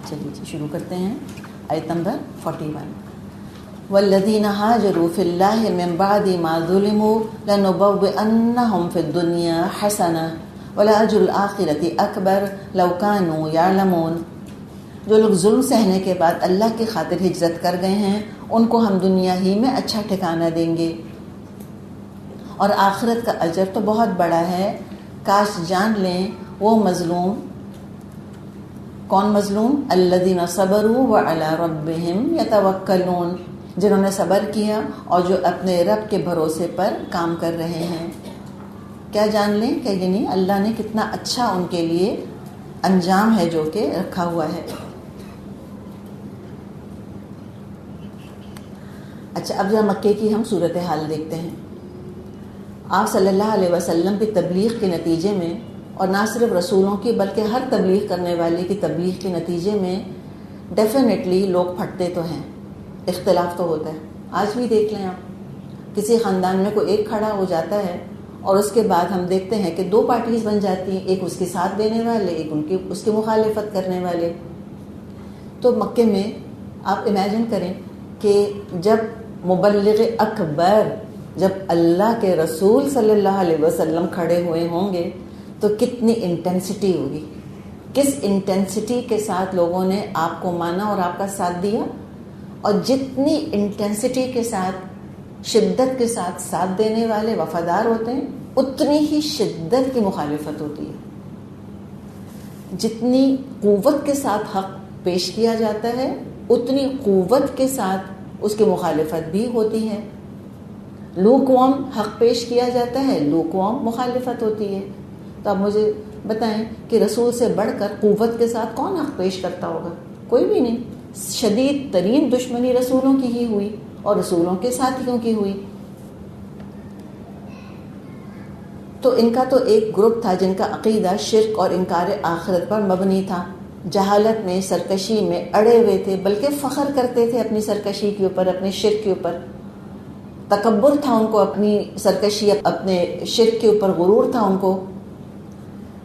چلیے جی شروع کرتے ہیں. آیت نمبر 41. والذین ہاجروا فی اللہ من بعد ما ظلموا لنبوئنہم فی الدنیا حسنہ ولأجر الآخرۃ اکبر لو کانوا یعلمون. جو لوگ ظلم سہنے کے بعد اللہ کی خاطر ہجرت کر گئے ہیں ان کو ہم دنیا ہی میں اچھا ٹھکانہ دیں گے اور آخرت کا اجر تو بہت بڑا ہے. کاش جان لیں وہ مظلوم. کون مظلوم؟ الذین صبروا وعلی ربہم یتوکلون، جنہوں نے صبر کیا اور جو اپنے رب کے بھروسے پر کام کر رہے ہیں. کیا جان لیں کہ یعنی اللہ نے کتنا اچھا ان کے لیے انجام ہے جو کہ رکھا ہوا ہے. اچھا اب ذرا مکے کی ہم صورتحال دیکھتے ہیں. آپ صلی اللہ علیہ وسلم کی تبلیغ کے نتیجے میں، اور نہ صرف رسولوں کی بلکہ ہر تبلیغ کرنے والے کی تبلیغ کے نتیجے میں ڈیفینیٹلی لوگ پھٹتے تو ہیں، اختلاف تو ہوتا ہے. آج بھی دیکھ لیں آپ، کسی خاندان میں کوئی ایک کھڑا ہو جاتا ہے اور اس کے بعد ہم دیکھتے ہیں کہ دو پارٹیز بن جاتی ہیں، ایک اس کے ساتھ دینے والے، ایک اس کی مخالفت کرنے والے. تو مکے میں آپ امیجن کریں کہ جب مبلغ اکبر، جب اللہ کے رسول صلی اللہ علیہ وسلم کھڑے ہوئے ہوں گے تو کتنی انٹینسٹی ہوگی، کس انٹینسٹی کے ساتھ لوگوں نے آپ کو مانا اور آپ کا ساتھ دیا. اور جتنی انٹینسٹی کے ساتھ، شدت کے ساتھ ساتھ دینے والے وفادار ہوتے ہیں اتنی ہی شدت کی مخالفت ہوتی ہے. جتنی قوت کے ساتھ حق پیش کیا جاتا ہے اتنی قوت کے ساتھ اس کی مخالفت بھی ہوتی ہے. لوکوام حق پیش کیا جاتا ہے، لوکوام مخالفت ہوتی ہے. تو آپ مجھے بتائیں کہ رسول سے بڑھ کر قوت کے ساتھ کون حق پیش کرتا ہوگا؟ کوئی بھی نہیں. شدید ترین دشمنی رسولوں کی ہی ہوئی اور رسولوں کے ساتھیوں کی ہوئی. تو ان کا تو ایک گروپ تھا جن کا عقیدہ شرک اور انکار آخرت پر مبنی تھا. جہالت میں، سرکشی میں اڑے ہوئے تھے، بلکہ فخر کرتے تھے اپنی سرکشی کے اوپر، اپنے شرک کے اوپر. تکبر تھا ان کو اپنی سرکشی، اپنے شرک کے اوپر غرور تھا ان کو.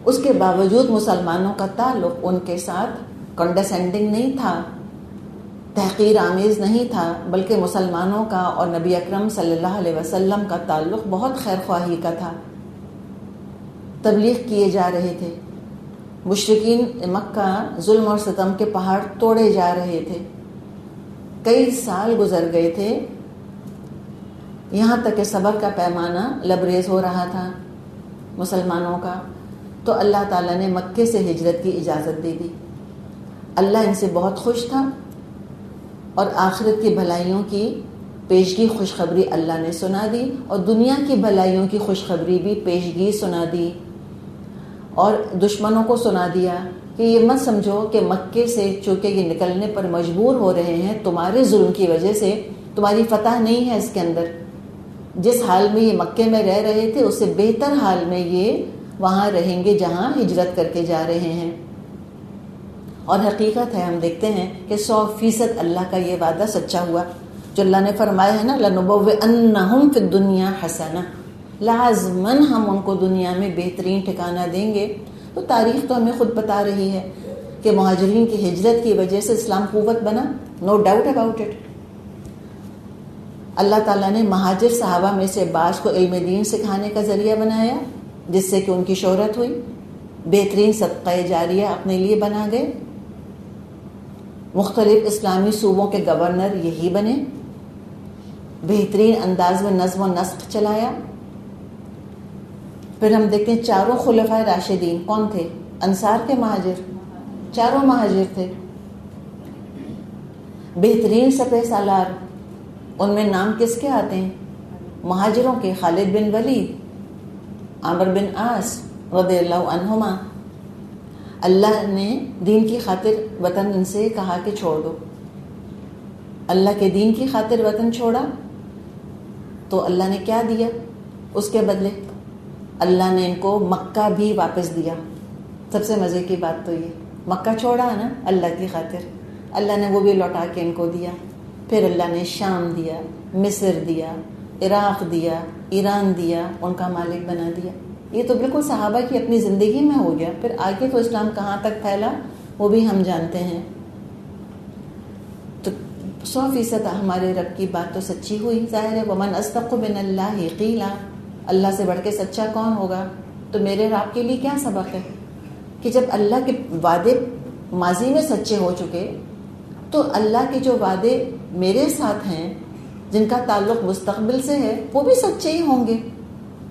اس کے باوجود مسلمانوں کا تعلق ان کے ساتھ کنڈیسینڈنگ نہیں تھا، تحقیر آمیز نہیں تھا، بلکہ مسلمانوں کا اور نبی اکرم صلی اللہ علیہ وسلم کا تعلق بہت خیر خواہی کا تھا. تبلیغ کیے جا رہے تھے. مشرکین مکہ ظلم اور ستم کے پہاڑ توڑے جا رہے تھے. کئی سال گزر گئے تھے، یہاں تک کہ صبر کا پیمانہ لبریز ہو رہا تھا مسلمانوں کا. تو اللہ تعالیٰ نے مکے سے ہجرت کی اجازت دے دی. اللہ ان سے بہت خوش تھا اور آخرت کی بھلائیوں کی پیشگی خوشخبری اللہ نے سنا دی، اور دنیا کی بھلائیوں کی خوشخبری بھی پیشگی سنا دی. اور دشمنوں کو سنا دیا کہ یہ مت سمجھو کہ مکے سے چونکہ یہ نکلنے پر مجبور ہو رہے ہیں تمہارے ظلم کی وجہ سے، تمہاری فتح نہیں ہے اس کے اندر. جس حال میں یہ مکے میں رہ رہے تھے اس سے بہتر حال میں یہ وہاں رہیں گے جہاں ہجرت کر کے جا رہے ہیں. اور حقیقت ہے، ہم دیکھتے ہیں کہ 100% اللہ کا یہ وعدہ سچا ہوا جو اللہ نے فرمایا ہے نا، لَنُبَوِّئَنَّهُمْ فِي الدُّنْيَا حَسَنَةً، لازماً ہم ان کو دنیا میں بہترین ٹھکانہ دیں گے. تو تاریخ تو ہمیں خود بتا رہی ہے کہ مہاجرین کی ہجرت کی وجہ سے اسلام قوت بنا، نو ڈاؤٹ اباؤٹ اٹ. اللہ تعالیٰ نے مہاجر صحابہ میں سے بعض کو علم دین سکھانے کا ذریعہ بنایا، جس سے کہ ان کی شہرت ہوئی، بہترین صدقہ جاریہ اپنے لیے بنا گئے. مختلف اسلامی صوبوں کے گورنر یہی بنے، بہترین انداز میں نظم و نسق چلایا. پھر ہم دیکھتے ہیں چاروں خلفائے راشدین کون تھے؟ انصار کے مہاجر، چاروں مہاجر تھے. بہترین سپہ سالار، ان میں نام کس کے آتے ہیں؟ مہاجروں کے، خالد بن ولید، عامر بن عاص رضی اللہ عنہما. اللہ نے دین کی خاطر وطن ان سے کہا کہ چھوڑ دو. اللہ کے دین کی خاطر وطن چھوڑا تو اللہ نے کیا دیا اس کے بدلے؟ اللہ نے ان کو مکہ بھی واپس دیا. سب سے مزے کی بات تو یہ، مکہ چھوڑا ہے نا اللہ کی خاطر، اللہ نے وہ بھی لوٹا کے ان کو دیا. پھر اللہ نے شام دیا، مصر دیا، عراق دیا، ایران دیا، ان کا مالک بنا دیا. یہ تو بالکل صحابہ کی اپنی زندگی میں ہو گیا. پھر آگے تو اسلام کہاں تک پھیلا وہ بھی ہم جانتے ہیں. 100% ہمارے رب کی بات تو سچی ہوئی ظاہر ہے. ومن اصدق من اللہ قیلا، اللہ سے بڑھ کے سچا کون ہوگا؟ تو میرے اور آپ کے لیے کیا سبق ہے کہ جب اللہ کے وعدے ماضی میں سچے ہو چکے تو اللہ کے جو وعدے میرے ساتھ ہیں جن کا تعلق مستقبل سے ہے وہ بھی سچے ہی ہوں گے.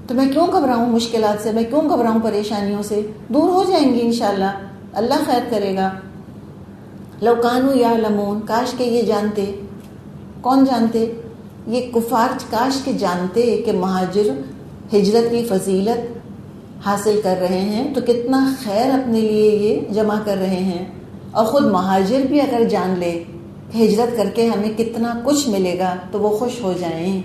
تو میں کیوں گھبراؤں مشکلات سے، میں کیوں گھبراؤں پریشانیوں سے؟ دور ہو جائیں گی انشاءاللہ، اللہ خیر کرے گا. لو کانوا یعلمون، کاش کہ یہ جانتے. کون جانتے؟ یہ کفار کاش کہ جانتے کہ مہاجر ہجرت کی فضیلت حاصل کر رہے ہیں تو کتنا خیر اپنے لیے یہ جمع کر رہے ہیں. اور خود مہاجر بھی اگر جان لے کہ ہجرت کر کے ہمیں کتنا کچھ ملے گا تو وہ خوش ہو جائیں.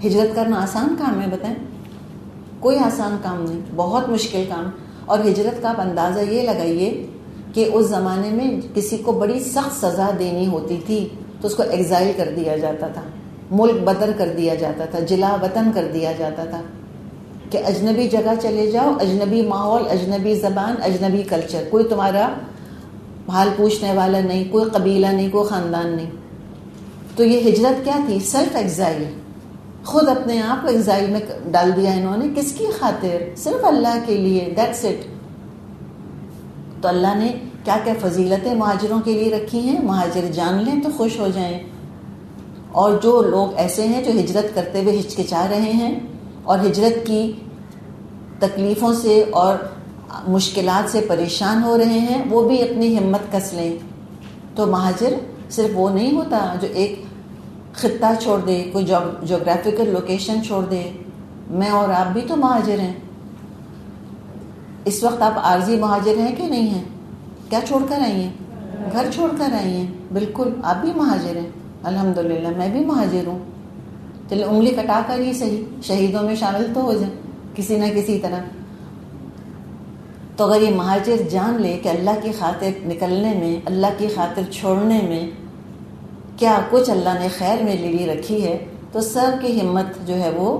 ہجرت کرنا آسان کام ہے؟ بتائیں، کوئی آسان کام نہیں، بہت مشکل کام. اور ہجرت کا آپ اندازہ یہ لگائیے کہ اس زمانے میں کسی کو بڑی سخت سزا دینی ہوتی تھی تو اس کو ایگزائل کر دیا جاتا تھا، ملک بدر کر دیا جاتا تھا، جلا وطن کر دیا جاتا تھا کہ اجنبی جگہ چلے جاؤ، اجنبی ماحول، اجنبی زبان، اجنبی کلچر، کوئی تمہارا حال پوچھنے والا نہیں، کوئی قبیلہ نہیں، کوئی خاندان نہیں. تو یہ ہجرت کیا تھی؟ Self exile. خود اپنے آپ کو ایگزائل میں ڈال دیا انہوں نے. کس کی خاطر؟ صرف اللہ کے لیے. That's it. تو اللہ نے کیا کیا فضیلتیں مہاجروں کے لیے رکھی ہیں، مہاجر جان لیں تو خوش ہو جائیں. اور جو لوگ ایسے ہیں جو ہجرت کرتے ہوئے ہچکچا رہے ہیں اور ہجرت کی تکلیفوں سے اور مشکلات سے پریشان ہو رہے ہیں، وہ بھی اپنی ہمت کس لیں. تو مہاجر صرف وہ نہیں ہوتا جو ایک خطہ چھوڑ دے، کوئی جغرافیکل لوکیشن چھوڑ دے. میں اور آپ بھی تو مہاجر ہیں. اس وقت آپ عارضی مہاجر ہیں کہ نہیں ہیں؟ کیا چھوڑ کر آئی ہیں؟ گھر چھوڑ کر آئی ہیں. بالکل آپ بھی مہاجر ہیں. الحمدللہ میں بھی مہاجر ہوں. چلے انگلی کٹا کر ہی صحیح شہیدوں میں شامل تو ہو جائیں کسی نہ کسی طرح. تو اگر یہ مہاجر جان لے کہ اللہ کی خاطر نکلنے میں، اللہ کی خاطر چھوڑنے میں کیا کچھ اللہ نے خیر میرے لیے رکھی ہے، تو سب کی ہمت جو ہے وہ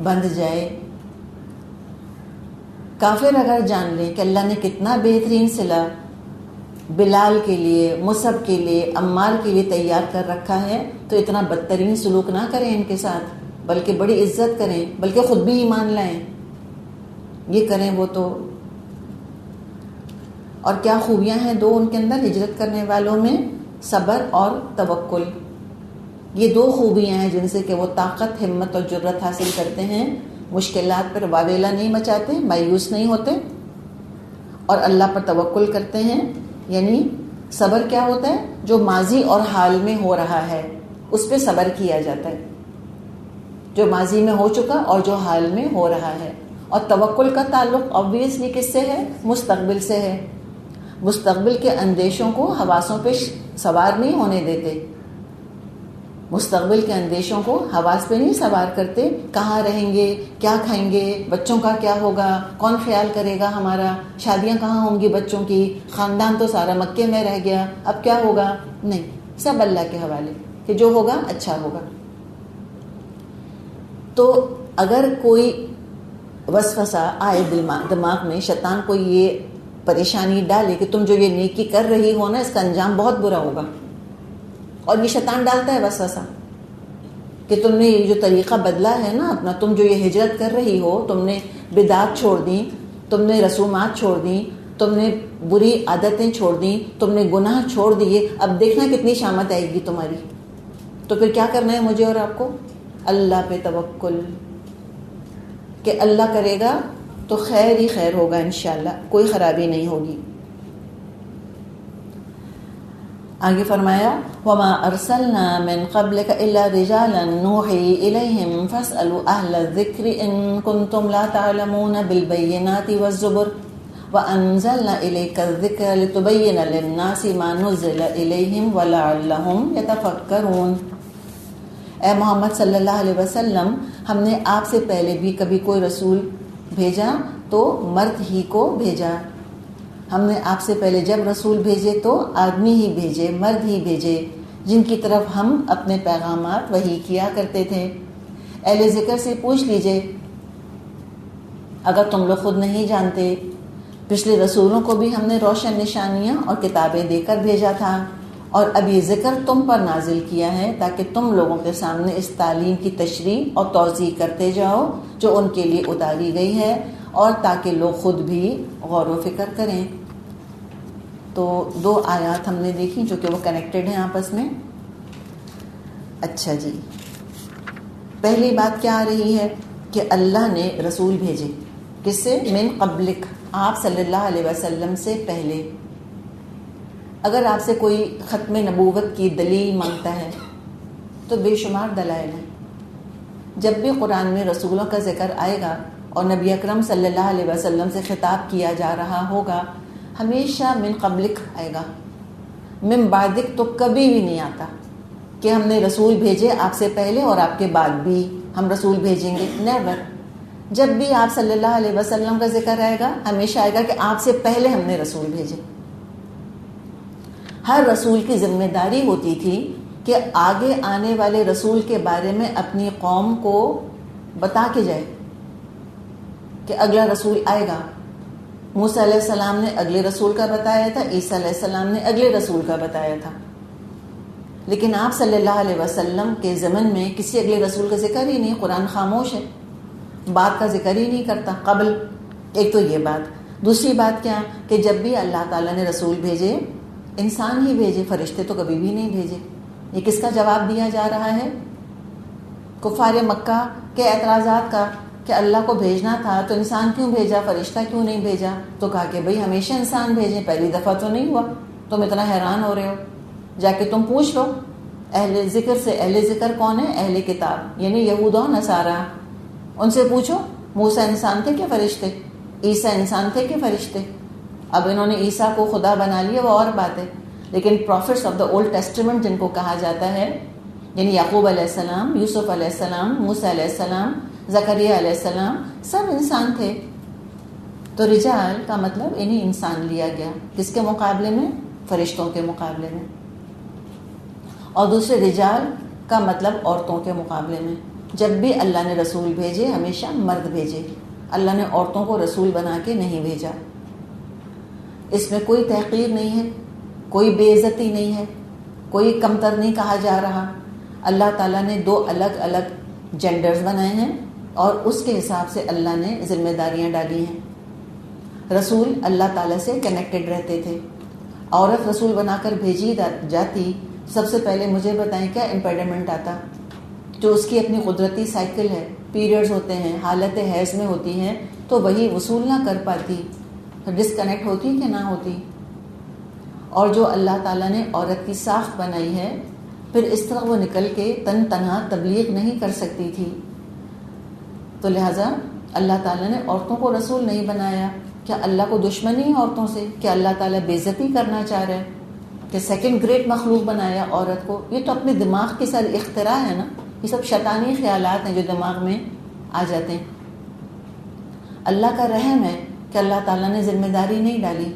بندھ جائے. کافر اگر جان لیں کہ اللہ نے کتنا بہترین صلہ بلال کے لیے، مصعب کے لیے، عمار کے لیے تیار کر رکھا ہے، تو اتنا بدترین سلوک نہ کریں ان کے ساتھ، بلکہ بڑی عزت کریں، بلکہ خود بھی ایمان لائیں. یہ کریں وہ تو. اور کیا خوبیاں ہیں دو ان کے اندر ہجرت کرنے والوں میں؟ صبر اور توکل. یہ دو خوبیاں ہیں جن سے کہ وہ طاقت، ہمت اور جرت حاصل کرتے ہیں. مشکلات پر واویلا نہیں مچاتے، مایوس نہیں ہوتے، اور اللہ پر توکل کرتے ہیں. یعنی صبر کیا ہوتا ہے؟ جو ماضی اور حال میں ہو رہا ہے اس پہ صبر کیا جاتا ہے، جو ماضی میں ہو چکا اور جو حال میں ہو رہا ہے. اور توکل کا تعلق obviously کس سے ہے؟ مستقبل سے ہے. مستقبل کے اندیشوں کو حواسوں پہ سوار نہیں ہونے دیتے. مستقبل کے اندیشوں کو حواس پہ نہیں سوار کرتے. کہاں رہیں گے، کیا کھائیں گے، بچوں کا کیا ہوگا، کون خیال کرے گا ہمارا، شادیاں کہاں ہوں گی بچوں کی، خاندان تو سارا مکے میں رہ گیا، اب کیا ہوگا. نہیں، سب اللہ کے حوالے کہ جو ہوگا اچھا ہوگا. تو اگر کوئی وسوسہ آئے دماغ میں، شیطان کو یہ پریشانی ڈالے کہ تم جو یہ نیکی کر رہی ہو نا اس کا انجام بہت برا ہوگا، اور یہ شیطان ڈالتا ہے وسوسہ کہ تم نے یہ جو طریقہ بدلا ہے نا اپنا، تم جو یہ ہجرت کر رہی ہو، تم نے بدعات چھوڑ دیں، تم نے رسومات چھوڑ دیں، تم نے بری عادتیں چھوڑ دیں، تم نے گناہ چھوڑ دیے، اب دیکھنا کتنی شامت آئے گی تمہاری. تو پھر کیا کرنا ہے مجھے اور آپ کو؟ اللہ پہ توکل کہ اللہ کرے گا تو خیر ہی خیر ہوگا انشاءاللہ، کوئی خرابی نہیں ہوگی. آگے فرمایا وَمَا أَرْسَلْنَا مِن قَبْلِكَ إِلَّا رِجَالًا نُوحِي إِلَيْهِمْ فَاسْأَلُوا أَهْلَ الذِّكْرِ إِن كُنتُمْ لَا تَعْلَمُونَ بِالْبَيِّنَاتِ وَالزُّبُرِ وَأَنزَلْنَا إِلَيْكَ الذِّكْرَ لِتُبَيِّنَ لِلنَّاسِ مَا نُزِّلَ إِلَيْهِمْ وَلَعَلَّهُمْ يَتَفَكَّرُونَ. اے محمد صلی اللہ علیہ وسلم، ہم نے آپ سے پہلے بھی کبھی کوئی رسول بھیجا تو مرد ہی کو بھیجا. ہم نے آپ سے پہلے جب رسول بھیجے تو آدمی ہی بھیجے، مرد ہی بھیجے، جن کی طرف ہم اپنے پیغامات وحی کیا کرتے تھے. اہل ذکر سے پوچھ لیجئے اگر تم لوگ خود نہیں جانتے. پچھلے رسولوں کو بھی ہم نے روشن نشانیاں اور کتابیں دے کر بھیجا تھا، اور اب یہ ذکر تم پر نازل کیا ہے تاکہ تم لوگوں کے سامنے اس تعلیم کی تشریح اور توضیح کرتے جاؤ جو ان کے لیے اتاری گئی ہے، اور تاکہ لوگ خود بھی غور و فکر کریں۔ تو 2 آیات ہم نے دیکھی جو کہ وہ کنیکٹڈ ہیں آپس میں۔ اچھا جی، پہلی بات کیا آ رہی ہے کہ اللہ نے رسول بھیجے، کس سے؟ من قبلک، آپ صلی اللہ علیہ وسلم سے پہلے۔ اگر آپ سے کوئی ختم نبوت کی دلیل مانگتا ہے تو بے شمار دلائل ہیں۔ جب بھی قرآن میں رسولوں کا ذکر آئے گا اور نبی اکرم صلی اللہ علیہ وسلم سے خطاب کیا جا رہا ہوگا، ہمیشہ من قبلک آئے گا، من بعدک تو کبھی بھی نہیں آتا کہ ہم نے رسول بھیجے آپ سے پہلے اور آپ کے بعد بھی ہم رسول بھیجیں گے، نیور۔ جب بھی آپ صلی اللہ علیہ وسلم کا ذکر آئے گا ہمیشہ آئے گا کہ آپ سے پہلے ہم نے رسول بھیجے۔ ہر رسول کی ذمہ داری ہوتی تھی کہ آگے آنے والے رسول کے بارے میں اپنی قوم کو بتا کے جائے کہ اگلا رسول آئے گا۔ موسیٰ علیہ السلام نے اگلے رسول کا بتایا تھا، عیسیٰ علیہ السلام نے اگلے رسول کا بتایا تھا، لیکن آپ صلی اللہ علیہ وسلم کے زمن میں کسی اگلے رسول کا ذکر ہی نہیں، قرآن خاموش ہے، بات کا ذکر ہی نہیں کرتا قبل۔ ایک تو یہ بات، دوسری بات کیا کہ جب بھی اللہ تعالیٰ نے رسول بھیجے انسان ہی بھیجے، فرشتے تو کبھی بھی نہیں بھیجے۔ یہ کس کا جواب دیا جا رہا ہے؟ کفار مکہ کے اعتراضات کا کہ اللہ کو بھیجنا تھا تو انسان کیوں بھیجا، فرشتہ کیوں نہیں بھیجا؟ تو کہا کہ بھئی ہمیشہ انسان بھیجیں، پہلی دفعہ تو نہیں ہوا، تم اتنا حیران ہو رہے ہو، جا کے تم پوچھ لو اہل ذکر سے۔ اہل ذکر کون ہے؟ اہل کتاب، یعنی یہود و نصارہ۔ ان سے پوچھو موسیٰ انسان تھے کہ فرشتے، عیسیٰ انسان تھے کہ فرشتے؟ اب انہوں نے عیسیٰ کو خدا بنا لیا، وہ اور بات ہے، لیکن prophets of the old testament جن کو کہا جاتا ہے، یعنی یعقوب علیہ السلام، یوسف علیہ السلام، موسیٰ علیہ السلام، زکریا علیہ السلام، سب انسان تھے۔ تو رجال کا مطلب انہیں انسان لیا گیا، کس کے مقابلے میں؟ فرشتوں کے مقابلے میں۔ اور دوسرے رجال کا مطلب عورتوں کے مقابلے میں۔ جب بھی اللہ نے رسول بھیجے ہمیشہ مرد بھیجے، اللہ نے عورتوں کو رسول بنا کے نہیں بھیجا۔ اس میں کوئی تحقیر نہیں ہے، کوئی بے عزتی نہیں ہے، کوئی کمتر نہیں کہا جا رہا۔ اللہ تعالیٰ نے 2 الگ الگ جینڈرز بنائے ہیں اور اس کے حساب سے اللہ نے ذمہ داریاں ڈالی ہیں۔ رسول اللہ تعالیٰ سے کنیکٹڈ رہتے تھے، عورت رسول بنا کر بھیجی جاتی، سب سے پہلے مجھے بتائیں کیا امپیڈمنٹ آتا؟ جو اس کی اپنی قدرتی سائیکل ہے، پیریڈز ہوتے ہیں، حالت حیض میں ہوتی ہیں، تو وہی وصول نہ کر پاتی، ڈسکنیکٹ ہوتی کہ نہ ہوتی۔ اور جو اللہ تعالیٰ نے عورت کی ساخت بنائی ہے، پھر اس طرح وہ نکل کے تنہا تبلیغ نہیں کر سکتی تھی، تو لہٰذا اللہ تعالیٰ نے عورتوں کو رسول نہیں بنایا۔ کیا اللہ کو دشمنی ہے عورتوں سے؟ کیا اللہ تعالیٰ بے عزتی کرنا چاہ رہا ہے کہ سیکنڈ گریڈ مخلوق بنایا عورت کو؟ یہ تو اپنے دماغ کی ساری اختراع ہے نا، یہ سب شیطانی خیالات ہیں جو دماغ میں آ جاتے ہیں۔ اللہ کا رحم ہے کہ اللہ تعالیٰ نے ذمہ داری نہیں ڈالی،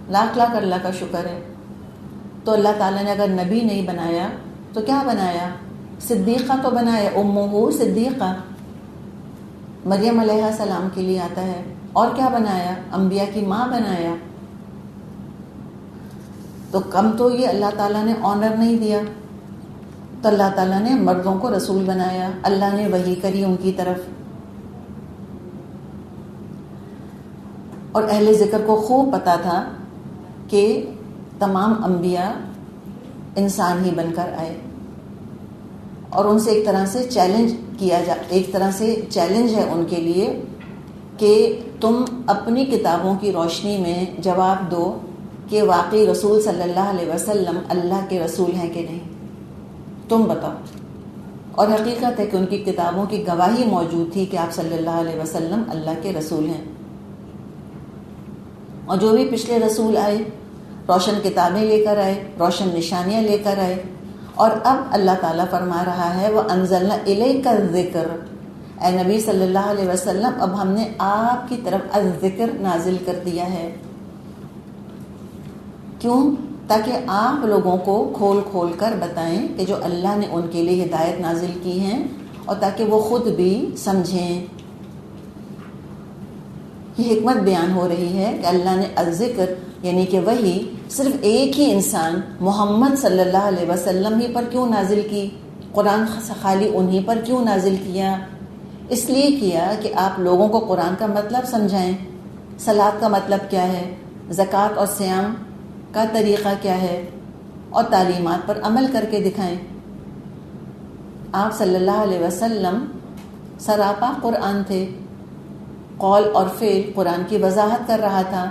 لاکھ لاکھ اللہ کا شکر ہے۔ تو اللہ تعالیٰ نے اگر نبی نہیں بنایا تو کیا بنایا؟ صدیقہ تو بنایا، امہ صدیقہ، مریم علیہ السلام کے لیے آتا ہے۔ اور کیا بنایا؟ انبیاء کی ماں بنایا۔ تو کم تو یہ اللہ تعالیٰ نے آنر نہیں دیا، تو اللہ تعالیٰ نے مردوں کو رسول بنایا، اللہ نے وحی کری ان کی طرف۔ اور اہل ذکر کو خوب پتا تھا کہ تمام انبیاء انسان ہی بن کر آئے، اور ان سے ایک طرح سے چیلنج کیا ایک طرح سے چیلنج ہے ان کے لیے کہ تم اپنی کتابوں کی روشنی میں جواب دو کہ واقعی رسول صلی اللہ علیہ وسلم اللہ کے رسول ہیں کہ نہیں، تم بتاؤ۔ اور حقیقت ہے کہ ان کی کتابوں کی گواہی موجود تھی کہ آپ صلی اللہ علیہ وسلم اللہ کے رسول ہیں۔ اور جو بھی پچھلے رسول آئے روشن کتابیں لے کر آئے، روشن نشانیاں لے کر آئے، اور اب اللہ تعالیٰ فرما رہا ہے وَأَنزَلْنَا إِلَيْكَ الذِّكْرَ، اے نبی صلی اللہ علیہ وسلم اب ہم نے آپ کی طرف الذکر نازل کر دیا ہے۔ کیوں؟ تاکہ آپ لوگوں کو کھول کھول کر بتائیں کہ جو اللہ نے ان کے لیے ہدایت نازل کی ہیں، اور تاکہ وہ خود بھی سمجھیں۔ یہ حکمت بیان ہو رہی ہے کہ اللہ نے الذکر یعنی کہ وہی صرف ایک ہی انسان محمد صلی اللہ علیہ وسلم ہی پر کیوں نازل کی؟ قرآن خالی انہی پر کیوں نازل کیا؟ اس لیے کیا کہ آپ لوگوں کو قرآن کا مطلب سمجھائیں، صلاۃ کا مطلب کیا ہے، زکوٰۃ اور صیام کا طریقہ کیا ہے، اور تعلیمات پر عمل کر کے دکھائیں۔ آپ صلی اللہ علیہ وسلم سراپا قرآن تھے، قول اور فعل قرآن کی وضاحت کر رہا تھا،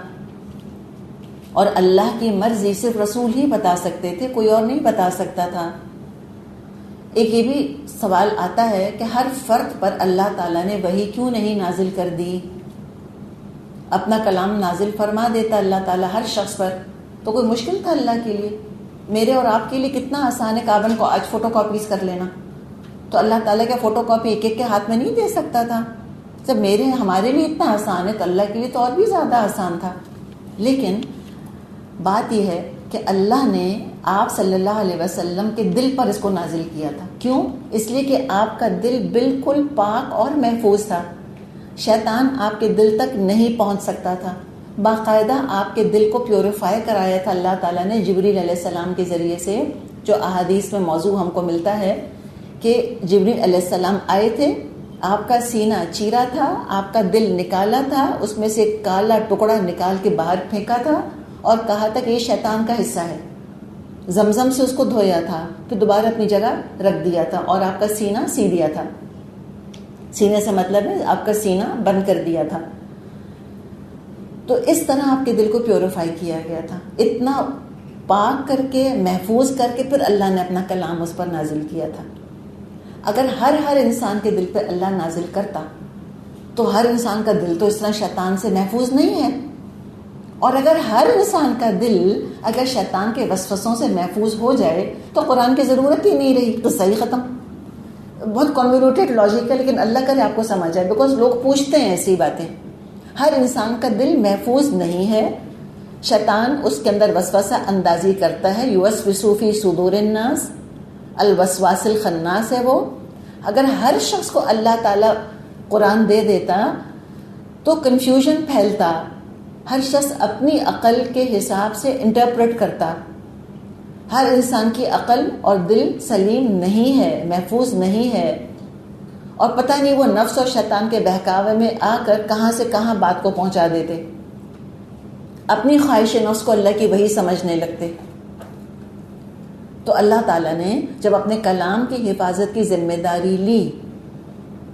اور اللہ کی مرضی صرف رسول ہی بتا سکتے تھے، کوئی اور نہیں بتا سکتا تھا۔ ایک یہ بھی سوال آتا ہے کہ ہر فرد پر اللہ تعالیٰ نے وحی کیوں نہیں نازل کر دی؟ اپنا کلام نازل فرما دیتا اللہ تعالیٰ ہر شخص پر، تو کوئی مشکل تھا اللہ کے لیے؟ میرے اور آپ کے لیے کتنا آسان ہے کاربن کو آج فوٹو کاپیز کر لینا، تو اللہ تعالیٰ کا فوٹو کاپی ایک ایک کے ہاتھ میں نہیں دے سکتا تھا؟ جب ہمارے لیے اتنا آسان ہے تو اللہ کے لیے تو اور بھی زیادہ آسان تھا۔ لیکن بات یہ ہے کہ اللہ نے آپ صلی اللہ علیہ وسلم کے دل پر اس کو نازل کیا تھا۔ کیوں؟ اس لیے کہ آپ کا دل بالکل پاک اور محفوظ تھا، شیطان آپ کے دل تک نہیں پہنچ سکتا تھا۔ باقاعدہ آپ کے دل کو پیوریفائی کرایا تھا اللہ تعالیٰ نے جبریل علیہ السلام کے ذریعے سے، جو احادیث میں موضوع ہم کو ملتا ہے کہ جبریل علیہ السلام آئے تھے، آپ کا سینہ چیرا تھا، آپ کا دل نکالا تھا، اس میں سے ایک کالا ٹکڑا نکال کے باہر پھینکا تھا اور کہا تھا کہ یہ شیطان کا حصہ ہے، زمزم سے اس کو دھویا تھا، پھر دوبارہ اپنی جگہ رکھ دیا تھا اور آپ کا سینہ سی دیا تھا۔ سینے سے مطلب ہے آپ کا سینہ بند کر دیا تھا۔ تو اس طرح آپ کے دل کو پیوریفائی کیا گیا تھا، اتنا پاک کر کے محفوظ کر کے پھر اللہ نے اپنا کلام اس پر نازل کیا تھا۔ اگر ہر انسان کے دل پہ اللہ نازل کرتا تو ہر انسان کا دل تو اس طرح شیطان سے محفوظ نہیں ہے، اور اگر ہر انسان کا دل اگر شیطان کے وسوسوں سے محفوظ ہو جائے تو قرآن کی ضرورت ہی نہیں رہی، تو صحیح ختم۔ بہت کنولیوٹیڈ لاجک ہے، لیکن اللہ کرے آپ کو سمجھ آئے، بیکاز لوگ پوچھتے ہیں ایسی باتیں۔ ہر انسان کا دل محفوظ نہیں ہے، شیطان اس کے اندر وسوسہ اندازی کرتا ہے، یوسوس فی صدور الناس، الوسواس الخناس ہے وہ۔ اگر ہر شخص کو اللہ تعالیٰ قرآن دے دیتا تو کنفیوژن پھیلتا، ہر شخص اپنی عقل کے حساب سے انٹرپریٹ کرتا۔ ہر انسان کی عقل اور دل سلیم نہیں ہے، محفوظ نہیں ہے، اور پتہ نہیں وہ نفس اور شیطان کے بہکاوے میں آ کر کہاں سے کہاں بات کو پہنچا دیتے، اپنی خواہش نفس کو اللہ کی وحی سمجھنے لگتے۔ تو اللہ تعالیٰ نے جب اپنے کلام کی حفاظت کی ذمہ داری لی،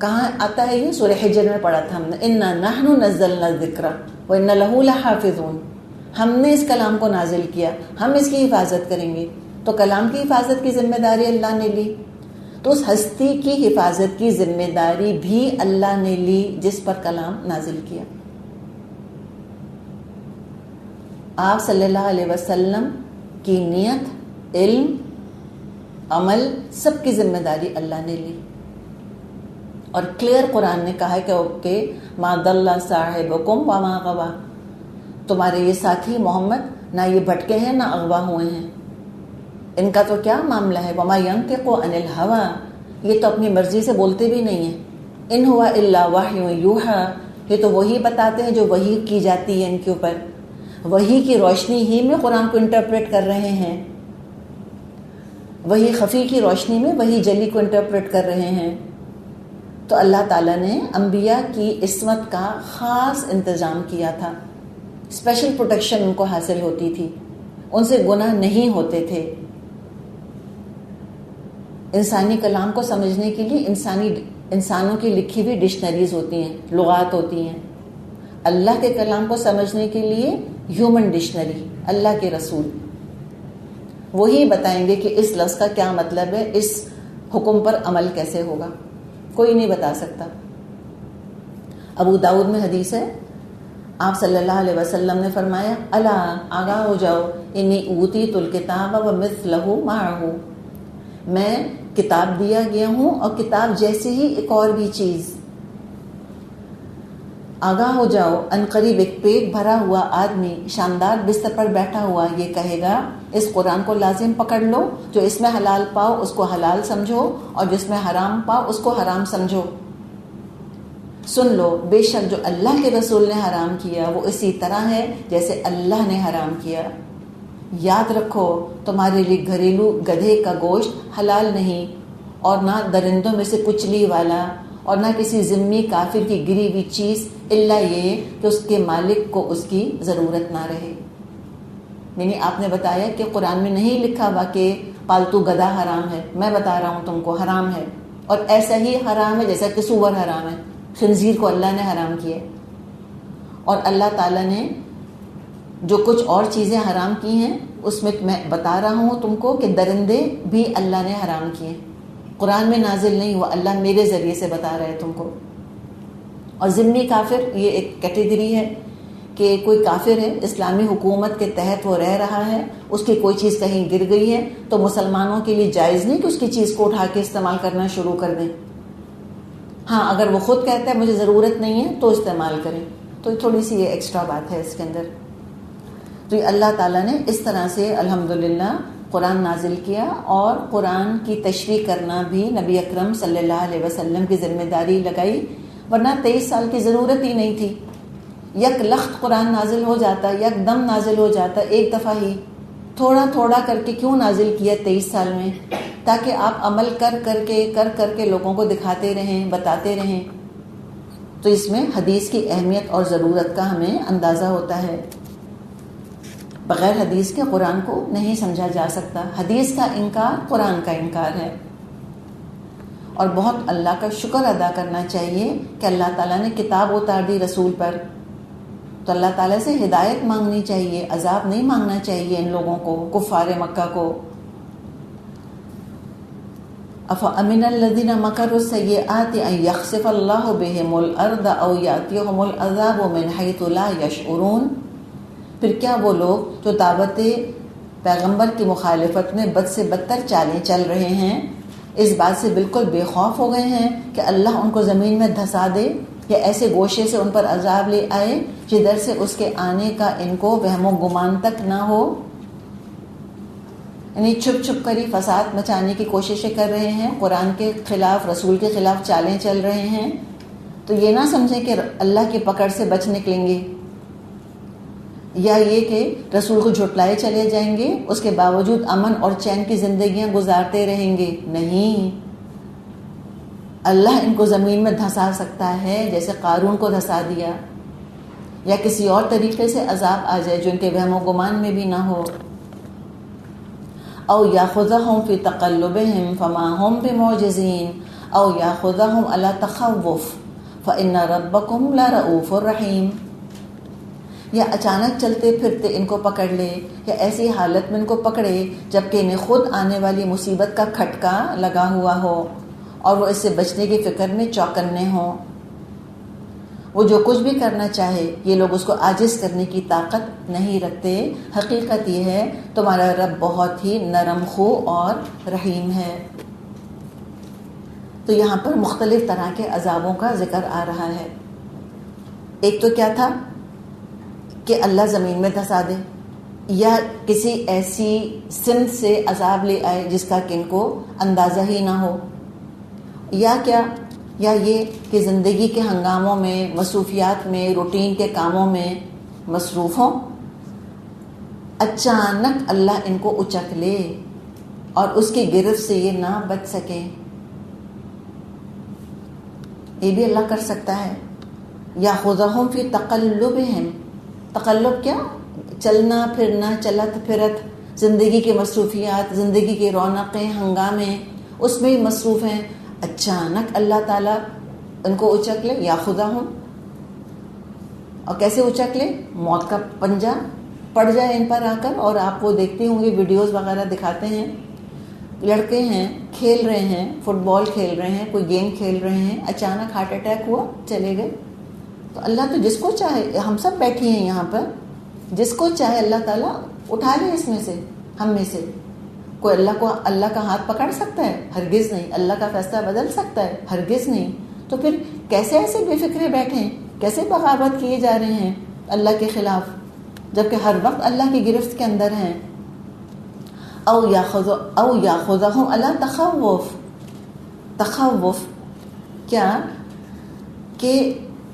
کہاں آتا ہے یہ؟ سورہ حجر میں پڑھا تھا ہم نے، اِنَّا نَحْنُ نَزَّلْنَا الذِّكْرَ وَإِنَّ لَهُ لَحَافِظُونَ، ہم نے اس کلام کو نازل کیا، ہم اس کی حفاظت کریں گے۔ تو کلام کی حفاظت کی ذمہ داری اللہ نے لی، تو اس ہستی کی حفاظت کی ذمہ داری بھی اللہ نے لی جس پر کلام نازل کیا۔ آپ صلی اللہ علیہ وسلم کی نیت، علم، عمل، سب کی ذمہ داری اللہ نے لی، اور کلیئر قرآن نے کہا ہے کہ ما ضل صاحبکم وما غوا، تمہارے یہ ساتھی محمد نہ یہ بھٹکے ہیں نہ اغوا ہوئے ہیں، ان کا تو کیا معاملہ ہے، وما ينطق عن الهوى، یہ تو اپنی مرضی سے بولتے بھی نہیں ہیں، ان هو الا وحی یوحى، یہ تو وہی بتاتے ہیں جو وحی کی جاتی ہے ان کے اوپر، وحی کی روشنی ہی میں قرآن کو انٹرپریٹ کر رہے ہیں، وہی خفی کی روشنی میں وہی جلی کو انٹرپریٹ کر رہے ہیں۔ تو اللہ تعالیٰ نے انبیاء کی عصمت کا خاص انتظام کیا تھا، اسپیشل پروٹیکشن ان کو حاصل ہوتی تھی، ان سے گناہ نہیں ہوتے تھے۔ انسانی کلام کو سمجھنے کے لیے انسانوں کی لکھی ہوئی ڈکشنریز ہوتی ہیں، لغات ہوتی ہیں۔ اللہ کے کلام کو سمجھنے کے لیے ہیومن ڈکشنری، اللہ کے رسول وہی بتائیں گے کہ اس لفظ کا کیا مطلب ہے، اس حکم پر عمل کیسے ہوگا، کوئی نہیں بتا سکتا۔ ابو داؤد میں حدیث ہے، آپ صلی اللہ علیہ وسلم نے فرمایا، الا آگاہ ہو جاؤ، انی اوتیت الکتاب ومثلہ معہ، میں کتاب دیا گیا ہوں اور کتاب جیسے ہی ایک اور بھی چیز۔ آگاہ ہو جاؤ، ان قریب ایک پیٹ بھرا ہوا آدمی شاندار بستر پر بیٹھا ہوا یہ کہے گا، اس قرآن کو لازم پکڑ لو، جو اس میں حلال پاؤ اس کو حلال سمجھو، اور جس میں حرام پاؤ اس کو حرام سمجھو۔ سن لو بے شک جو اللہ کے رسول نے حرام کیا وہ اسی طرح ہے جیسے اللہ نے حرام کیا. یاد رکھو تمہارے لیے گھریلو گدھے کا گوشت حلال نہیں، اور نہ درندوں میں سے کچلی والا، اور نہ کسی ذمی کافر کی گری ہوئی چیز الا یہ کہ اس کے مالک کو اس کی ضرورت نہ رہے. یعنی آپ نے بتایا کہ قرآن میں نہیں لکھا ہوا کہ پالتو گدھا حرام ہے، میں بتا رہا ہوں تم کو حرام ہے، اور ایسا ہی حرام ہے جیسا کہ سور حرام ہے. خنزیر کو اللہ نے حرام کیا، اور اللہ تعالیٰ نے جو کچھ اور چیزیں حرام کی ہیں اس میں بتا رہا ہوں تم کو کہ درندے بھی اللہ نے حرام کیے. قرآن میں نازل نہیں ہوا، اللہ میرے ذریعے سے بتا رہا ہے تم کو. اور ذمی کافر یہ ایک کیٹیگری ہے کہ کوئی کافر ہے، اسلامی حکومت کے تحت وہ رہ رہا ہے، اس کی کوئی چیز کہیں گر گئی ہے تو مسلمانوں کے لیے جائز نہیں کہ اس کی چیز کو اٹھا کے استعمال کرنا شروع کر دیں. ہاں اگر وہ خود کہتا ہے مجھے ضرورت نہیں ہے تو استعمال کریں. تو تھوڑی سی یہ ایکسٹرا بات ہے اس کے اندر. تو یہ اللہ تعالیٰ نے اس طرح سے الحمدللہ قرآن نازل کیا، اور قرآن کی تشریح کرنا بھی نبی اکرم صلی اللہ علیہ وسلم کی ذمہ داری لگائی، ورنہ 23 سال کی ضرورت ہی نہیں تھی. یک لخت قرآن نازل ہو جاتا، یک دم نازل ہو جاتا، ایک دفعہ ہی. تھوڑا تھوڑا کر کے کیوں نازل کیا 23 سال میں؟ تاکہ آپ عمل کر کر کے لوگوں کو دکھاتے رہیں، بتاتے رہیں. تو اس میں حدیث کی اہمیت اور ضرورت کا ہمیں اندازہ ہوتا ہے. بغیر حدیث کے قرآن کو نہیں سمجھا جا سکتا. حدیث کا انکار قرآن کا انکار ہے. اور بہت اللہ کا شکر ادا کرنا چاہیے کہ اللہ تعالیٰ نے کتاب اتار دی رسول پر. تو اللہ تعالیٰ سے ہدایت مانگنی چاہیے، عذاب نہیں مانگنا چاہیے ان لوگوں کو، کفار مکہ کو. افامن الذین مکروا السیئات ان یخسف اللہ بہم الارض او یاتیہم العذاب من حیث لا یشعرون. پھر کیا وہ لوگ جو دعوت پیغمبر کی مخالفت میں بد سے بدتر چالیں چل رہے ہیں، اس بات سے بالکل بے خوف ہو گئے ہیں کہ اللہ ان کو زمین میں دھسا دے، یا ایسے گوشے سے ان پر عذاب لے آئے جدھر سے اس کے آنے کا ان کو وہم و گمان تک نہ ہو. یعنی چھپ چھپ کر ہی فساد مچانے کی کوششیں کر رہے ہیں، قرآن کے خلاف، رسول کے خلاف چالیں چل رہے ہیں. تو یہ نہ سمجھیں کہ اللہ کی پکڑ سے بچ نکلیں گے، یا یہ کہ رسول کو جھٹلائے چلے جائیں گے، اس کے باوجود امن اور چین کی زندگیاں گزارتے رہیں گے. نہیں، اللہ ان کو زمین میں دھسا سکتا ہے جیسے قارون کو دھسا دیا، یا کسی اور طریقے سے عذاب آ جائے جو ان کے وہم و گمان میں بھی نہ ہو. او یاخذہم فی تقلبہم فما ہم بمعجزین او یاخذہم علی تخوف فإن ربکم لرؤوف رحیم. یا اچانک چلتے پھرتے ان کو پکڑ لے، یا ایسی حالت میں ان کو پکڑے جبکہ انہیں خود آنے والی مصیبت کا کھٹکا لگا ہوا ہو اور وہ اس سے بچنے کی فکر میں چوکنے ہوں. وہ جو کچھ بھی کرنا چاہے یہ لوگ اس کو عاجز کرنے کی طاقت نہیں رکھتے. حقیقت یہ ہے تمہارا رب بہت ہی نرم خو اور رحیم ہے. تو یہاں پر مختلف طرح کے عذابوں کا ذکر آ رہا ہے. ایک تو کیا تھا کہ اللہ زمین میں دھسا دے، یا کسی ایسی سمت سے عذاب لے آئے جس کا کہ ان کو اندازہ ہی نہ ہو، یا کیا، یا یہ کہ زندگی کے ہنگاموں میں، مصروفیات میں، روٹین کے کاموں میں مصروف ہوں، اچانک اللہ ان کو اچک لے اور اس کی گرفت سے یہ نہ بچ سکیں. یہ بھی اللہ کر سکتا ہے. یا خذہم فی تقلبہم، تقلب کیا؟ چلنا پھرنا، چلت پھرت، زندگی کی مصروفیات، زندگی کی رونقیں، ہنگامے، اس میں ہی مصروف ہیں. اچانک اللہ تعالیٰ ان کو اچک لے، یا خذہم، اور کیسے اچک لے؟ موت کا پنجہ پڑ جائے ان پر آ کر. اور آپ وہ دیکھتے ہوں گے ویڈیوز وغیرہ دکھاتے ہیں، لڑکے ہیں کھیل رہے ہیں، فٹ بال کھیل رہے ہیں، کوئی گیم کھیل رہے ہیں، اچانک ہارٹ اٹیک ہوا، چلے گئے. تو اللہ تو جس کو چاہے، ہم سب بیٹھے ہیں یہاں پر، جس کو چاہے اللہ تعالیٰ اٹھا لے اس میں سے، ہم میں سے. کوئی اللہ کا ہاتھ پکڑ سکتا ہے؟ ہرگز نہیں. اللہ کا فیصلہ بدل سکتا ہے؟ ہرگز نہیں. تو پھر کیسے ایسے بے فکرے بیٹھے ہیں، کیسے بغاوت کیے جا رہے ہیں اللہ کے خلاف، جبکہ ہر وقت اللہ کی گرفت کے اندر ہیں. او یاخذہم علی تخوف. تخوف کیا کہ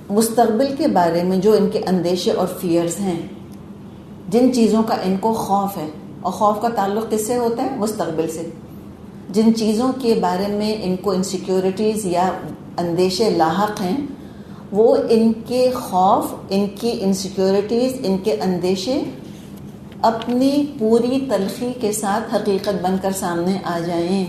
مستقبل کے بارے میں جو ان کے اندیشے اور فیئرز ہیں، جن چیزوں کا ان کو خوف ہے، اور خوف کا تعلق کس سے ہوتا ہے؟ مستقبل سے. جن چیزوں کے بارے میں ان کو انسیکیورٹیز یا اندیشے لاحق ہیں، وہ ان کے خوف، ان کی انسیکیورٹیز، ان کے اندیشے اپنی پوری تلخی کے ساتھ حقیقت بن کر سامنے آ جائیں.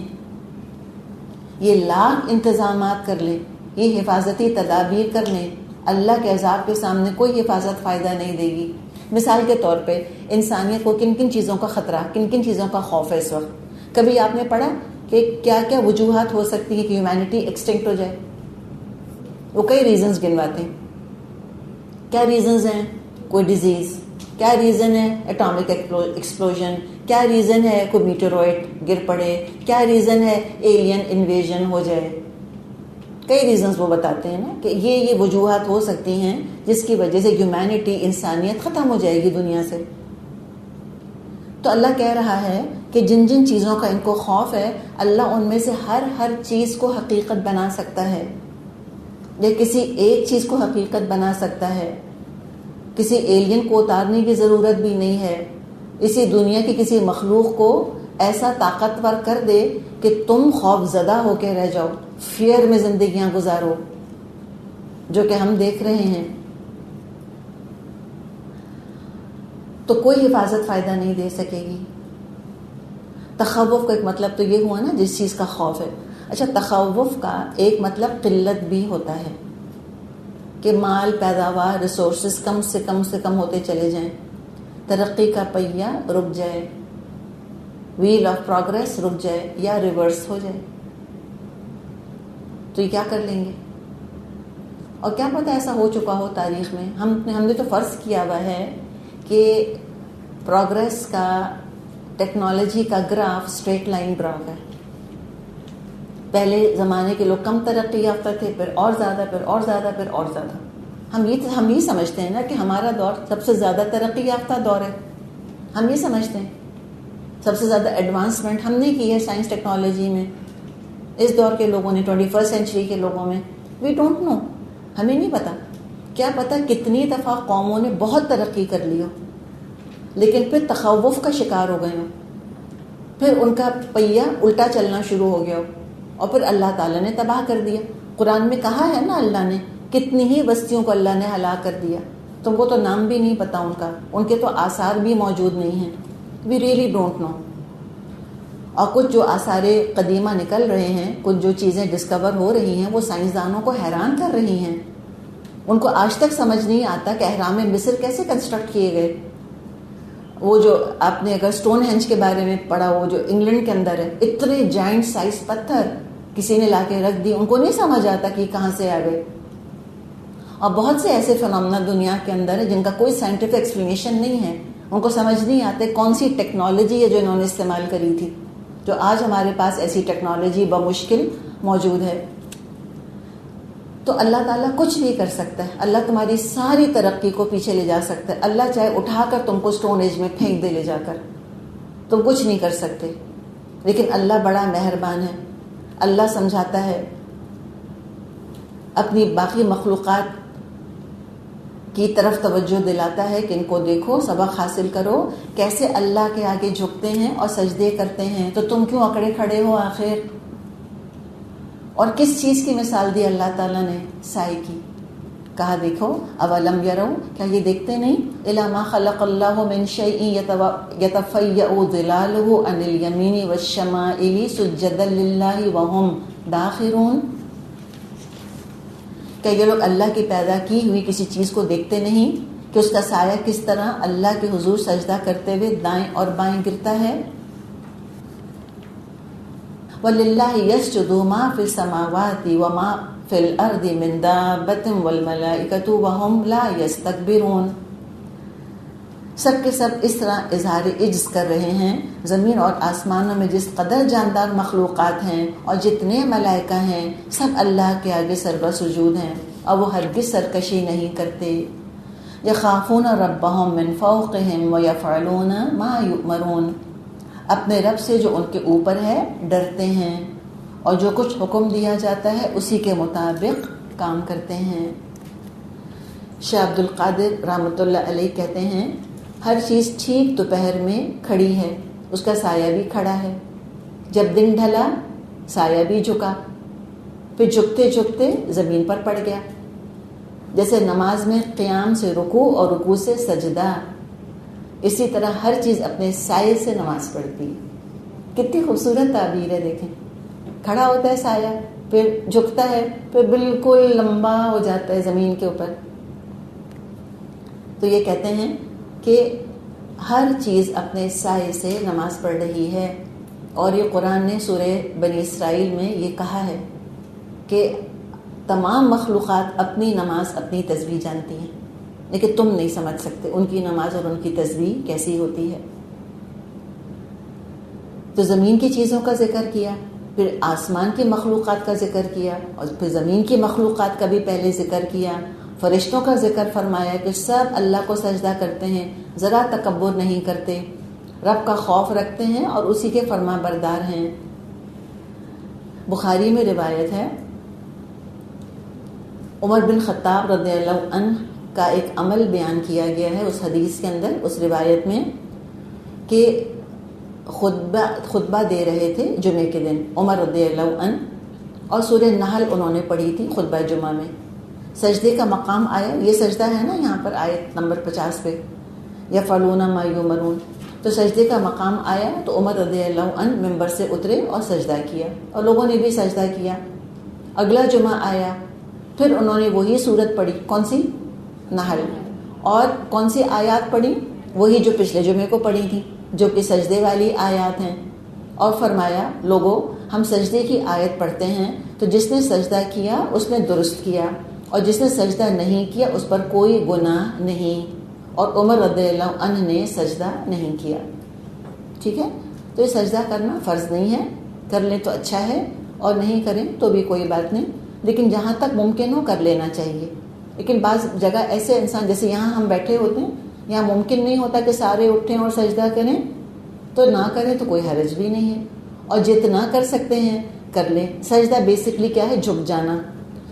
یہ لاکھ انتظامات کر لیں، یہ حفاظتی تدابیر کر لیں، اللہ کے عذاب کے سامنے کوئی حفاظت فائدہ نہیں دے گی. مثال کے طور پہ انسانیت کو کن کن چیزوں کا خطرہ، کن کن چیزوں کا خوف ہے اس وقت؟ کبھی آپ نے پڑھا کہ کیا کیا وجوہات ہو سکتی ہیں کہ ہیومینٹی ایکسٹنکٹ ہو جائے؟ وہ کئی ریزنز گنواتے ہیں. کیا ریزنز ہیں؟ کوئی ڈیزیز. کیا ریزن ہے؟ Atomic explosion. کیا ریزن ہے؟ کوئی میٹیورائٹ گر پڑے. کیا ریزن ہے؟ ایلین انویژن ہو جائے. کئی ریزنز وہ بتاتے ہیں نا کہ یہ وجوہات ہو سکتی ہیں جس کی وجہ سے ہیومینٹی، انسانیت ختم ہو جائے گی دنیا سے. تو اللہ کہہ رہا ہے کہ جن جن چیزوں کا ان کو خوف ہے، اللہ ان میں سے ہر چیز کو حقیقت بنا سکتا ہے، یا کسی ایک چیز کو حقیقت بنا سکتا ہے. کسی ایلین کو اتارنے کی ضرورت بھی نہیں ہے. اسی دنیا کی کسی مخلوق کو ایسا طاقتور کر دے کہ تم خوف زدہ ہو کے رہ جاؤ، فیئر میں زندگیاں گزارو، جو کہ ہم دیکھ رہے ہیں. تو کوئی حفاظت فائدہ نہیں دے سکے گی. تخوف کا ایک مطلب تو یہ ہوا نا جس چیز کا خوف ہے. اچھا، تخوف کا ایک مطلب قلت بھی ہوتا ہے کہ مال، پیداوار، ریسورسز کم سے کم ہوتے چلے جائیں، ترقی کا پہیہ رک جائے، ویل آف پروگریس رک جائے یا ریورس ہو جائے. تو یہ کیا کر لیں گے؟ اور کیا پتہ ایسا ہو چکا ہو تاریخ میں. ہم نے تو فرض کیا ہوا ہے کہ پروگریس کا، ٹیکنالوجی کا گراف اسٹریٹ لائن گراف ہے. پہلے زمانے کے لوگ کم ترقی یافتہ تھے، پھر اور زیادہ، پھر اور زیادہ، پھر اور زیادہ. ہم یہ سمجھتے ہیں نا کہ ہمارا دور سب سے زیادہ ترقی یافتہ دور ہے. ہم یہ سمجھتے ہیں سب سے زیادہ ایڈوانسمنٹ ہم نے کی ہے سائنس ٹیکنالوجی میں، اس دور کے لوگوں نے، 21 سینچری کے لوگوں میں. وی ڈونٹ نو، ہمیں نہیں پتا. کیا پتا کتنی دفعہ قوموں نے بہت ترقی کر لی ہو لیکن پھر تخوف کا شکار ہو گئے ہوں، پھر ان کا پہیہ الٹا چلنا شروع ہو گیا ہو، اور پھر اللہ تعالیٰ نے تباہ کر دیا. قرآن میں کہا ہے نا اللہ نے، کتنی ہی بستیوں کو اللہ نے ہلاک کر دیا. تم کو تو نام بھی نہیں پتا ان کا، ان کے تو آثار بھی موجود نہیں ہیں. We really don't know. اور کچھ جو آثار قدیمہ نکل رہے ہیں، کچھ جو چیزیں ڈسکور ہو رہی ہیں، وہ سائنسدانوں کو حیران کر رہی ہیں. ان کو آج تک سمجھ نہیں آتا کہ اہرام مصر کیسے کنسٹرکٹ کیے گئے. وہ جو آپ نے اگر اسٹون ہینج کے بارے میں پڑھا، وہ جو انگلینڈ کے اندر ہے، اتنے جائنٹ سائز پتھر کسی نے لا کے رکھ دی، ان کو نہیں سمجھ آتا کہ کہاں سے آ گئے. اور بہت سے ایسے فنامنا دنیا کے اندر ہے جن کا کوئی سائنٹیفک ایکسپلینیشن نہیں ہے. ان کو سمجھ نہیں آتے کون سی ٹیکنالوجی ہے جو انہوں نے استعمال کری تھی، جو آج ہمارے پاس ایسی ٹیکنالوجی بمشکل موجود ہے. تو اللہ تعالیٰ کچھ بھی کر سکتا ہے. اللہ تمہاری ساری ترقی کو پیچھے لے جا سکتا ہے. اللہ چاہے اٹھا کر تم کو اسٹون ایج میں پھینک دے لے جا کر، تم کچھ نہیں کر سکتے. لیکن اللہ بڑا مہربان ہے. اللہ سمجھاتا ہے، اپنی باقی مخلوقات کی طرف توجہ دلاتا ہے کہ ان کو دیکھو، سبق حاصل کرو، کیسے اللہ کے آگے جھکتے ہیں اور سجدے کرتے ہیں. تو تم کیوں اکڑے کھڑے ہو آخر؟ اور کس چیز کی مثال دی اللہ تعالیٰ نے؟ سائے کی. کہا دیکھو، اولم یرو، کیا یہ دیکھتے نہیں؟ الی ما خلق اللہ من شیء یتفیأ ظلالہ عن الیمین والشمائل سجدا للہ وہم داخرون. کہ یہ لوگ اللہ کی پیدا کی ہوئی کسی چیز کو دیکھتے نہیں کہ اس کا سایہ کس طرح اللہ کے حضور سجدہ کرتے ہوئے دائیں اور بائیں گرتا ہے. وَلِلَّهِ يَسْجُدُ مَا فِي السَّمَاوَاتِ وَمَا فِي الْأَرْضِ مِن دَابَّةٍ وَالْمَلَائِكَةُ وَهُمْ لَا يَسْتَكْبِرُونَ. سب کے سب اس طرح اظہار عجز کر رہے ہیں. زمین اور آسمانوں میں جس قدر جاندار مخلوقات ہیں اور جتنے ملائکہ ہیں، سب اللہ کے آگے سربہ سجود ہیں اور وہ ہرگز سرکشی نہیں کرتے. يَخَافُونَ رَبَّهُم مِّن فَوْقِهِمْ وَيَفْعَلُونَ مَا يُؤْمَرُونَ. اپنے رب سے جو ان کے اوپر ہے ڈرتے ہیں اور جو کچھ حکم دیا جاتا ہے اسی کے مطابق کام کرتے ہیں. شاہ عبد القادر رحمۃ اللہ علیہ کہتے ہیں ہر چیز ٹھیک دوپہر میں کھڑی ہے، اس کا سایہ بھی کھڑا ہے. جب دن ڈھلا سایہ بھی جھکا، پھر جھکتے جھکتے زمین پر پڑ گیا. جیسے نماز میں قیام سے رکوع اور رکوع سے سجدہ، اسی طرح ہر چیز اپنے سائے سے نماز پڑھتی ہے. کتنی خوبصورت تعبیر ہے. دیکھیں، کھڑا ہوتا ہے سایہ، پھر جھکتا ہے، پھر بالکل لمبا ہو جاتا ہے زمین کے اوپر. تو یہ کہتے ہیں کہ ہر چیز اپنے سائے سے نماز پڑھ رہی ہے. اور یہ قرآن نے سورہ بنی اسرائیل میں یہ کہا ہے کہ تمام مخلوقات اپنی نماز اپنی تسبیح جانتی ہیں، لیکن تم نہیں سمجھ سکتے ان کی نماز اور ان کی تسبیح کیسی ہوتی ہے. تو زمین کی چیزوں کا ذکر کیا، پھر آسمان کی مخلوقات کا ذکر کیا، اور پھر زمین کی مخلوقات کا بھی پہلے ذکر کیا. فرشتوں کا ذکر فرمایا کہ سب اللہ کو سجدہ کرتے ہیں، ذرا تکبر نہیں کرتے، رب کا خوف رکھتے ہیں اور اسی کے فرما بردار ہیں. بخاری میں روایت ہے، عمر بن خطاب رضی اللہ عنہ کا ایک عمل بیان کیا گیا ہے اس حدیث کے اندر، اس روایت میں، کہ خطبہ دے رہے تھے جمعے کے دن عمر رضی اللہ عنہ، اور سورہ نحل انہوں نے پڑھی تھی خطبہ جمعہ میں. سجدے کا مقام آیا، یہ سجدہ ہے نا یہاں پر آیت نمبر 50 پہ، یفعلون ما یؤمرون. تو سجدے کا مقام آیا تو عمر رضی اللہ عنہ ممبر سے اترے اور سجدہ کیا، اور لوگوں نے بھی سجدہ کیا. اگلا جمعہ آیا، پھر انہوں نے وہی صورت پڑھی، کون سی؟ نحل. اور کون سی آیات پڑھی؟ وہی جو پچھلے جمعے کو پڑھی تھی، جو کہ سجدے والی آیات ہیں. اور فرمایا لوگوں، ہم سجدے کی آیت پڑھتے ہیں تو جس نے سجدہ کیا اس نے درست کیا، اور جس نے سجدہ نہیں کیا اس پر کوئی گناہ نہیں. اور عمر رضی اللہ عنہ نے سجدہ نہیں کیا. ٹھیک ہے، تو یہ سجدہ کرنا فرض نہیں ہے، کر لیں تو اچھا ہے، اور نہیں کریں تو بھی کوئی بات نہیں، لیکن جہاں تک ممکن ہو کر لینا چاہیے. لیکن بعض جگہ ایسے انسان، جیسے یہاں ہم بیٹھے ہوتے ہیں، یہاں ممکن نہیں ہوتا کہ سارے اٹھیں اور سجدہ کریں، تو نہ کریں تو کوئی حرج بھی نہیں ہے، اور جتنا کر سکتے ہیں کر لیں. سجدہ بیسکلی کیا ہے؟ جھک جانا.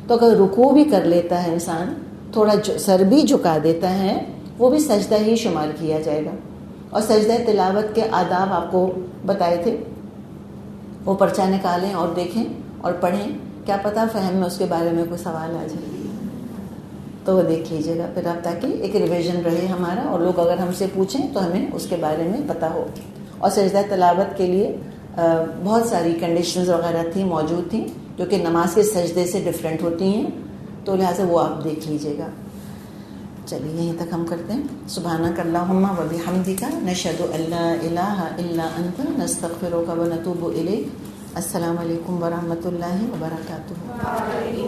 تو اگر رکوع بھی کر لیتا ہے انسان، تھوڑا سر بھی جھکا دیتا ہے، وہ بھی سجدہ ہی شمار کیا جائے گا. اور سجدہ تلاوت کے آداب آپ کو بتائے تھے، وہ پرچہ نکالیں اور دیکھیں اور پڑھیں، کیا پتہ فہم میں اس کے بارے میں کوئی سوال آ جائے تو وہ دیکھ لیجیے گا پھر آپ، تاکہ ایک ریویژن رہے ہمارا، اور لوگ اگر ہم سے پوچھیں تو ہمیں اس کے بارے میں پتہ ہو. اور سجدہ تلاوت کے لیے بہت ساری کنڈیشنز وغیرہ موجود تھیں جو کہ نماز کے سجدے سے ڈفرینٹ ہوتی ہیں، تو لہٰذا وہ آپ دیکھ لیجیے گا. چلیے یہیں تک ہم کرتے ہیں. سبحانک اللہم و بحمدک، نشہد ان لا الہ الا انت، نستغفرک و نتوب الیک. السلام علیکم ورحمۃ اللہ وبرکاتہ.